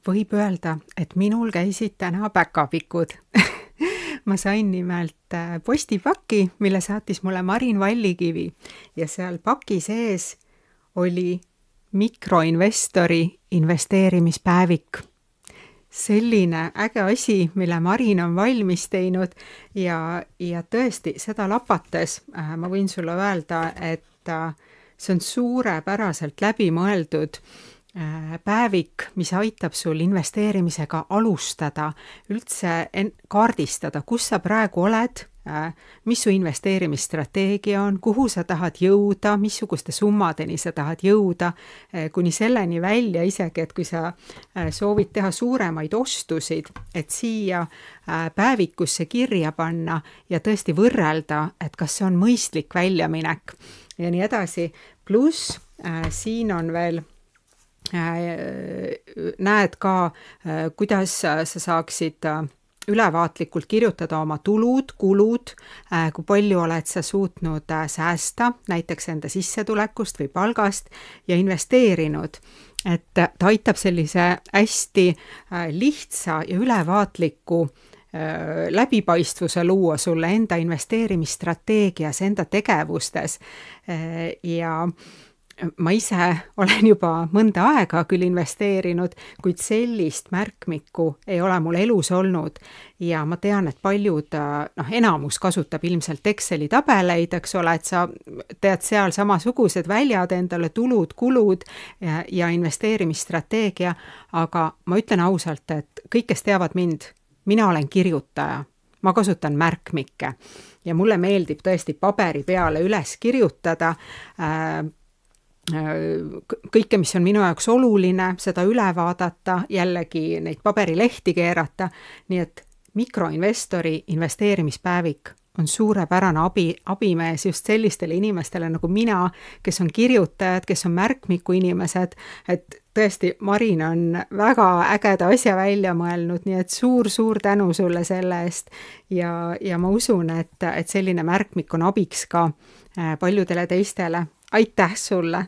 Võib öelda, et minul käisid täna päkapikud. Ma sain nimelt postipaki, mille saatis mulle Marin Vallikivi ja seal paki sees oli mikroinvestori investeerimispäevik. Selline äge asi, mille Marin on valmis teinud ja tõesti seda lapates ma võin sulle öelda, et see on suurepäraselt läbimõeldud päevik, mis aitab sul investeerimisega alustada, üldse kaardistada, kus sa praegu oled, mis su investeerimisstrateegia on, kuhu sa tahad jõuda, missuguste summadeni sa tahad jõuda, kuni selleni välja isegi, et kui sa soovid teha suuremaid ostusid, et siia päevikusse kirja panna ja tõesti võrrelda, et kas see on mõistlik väljaminek ja nii edasi. Pluss siin on veel näed ka, kuidas sa saaksid ülevaatlikult kirjutada oma tulud, kulud, kui palju oled sa suutnud säästa, näiteks enda sissetulekust või palgast ja investeerinud. Et ta aitab sellise hästi lihtsa ja ülevaatliku läbipaistvuse luua sulle enda investeerimisstrateegias, enda tegevustes ja ma ise olen juba mõnda aega küll investeerinud, kuid sellist märkmikku ei ole mul elus olnud ja ma tean, et paljud, enamus kasutab ilmselt Exceli tabeleid, eks ole, et sa tead seal samasugused väljad endale, tulud, kulud ja investeerimisstrateegia, aga ma ütlen ausalt, et kõik, kes teavad mind, mina olen kirjutaja, ma kasutan märkmikke ja mulle meeldib tõesti paberi peale üles kirjutada kõike, mis on minu jaoks oluline, seda üle vaadata, jällegi neid paberilehti keerata, nii et mikroinvestori investeerimispäevik on suurepärane abimees just sellistele inimestele nagu mina, kes on kirjutajad, kes on märkmiku inimesed, et tõesti, Marin on väga ägeda asja välja mõelnud, nii et suur tänu sulle selle eest ja ma usun, et selline märkmik on abiks ka paljudele teistele. Aitäh sulle!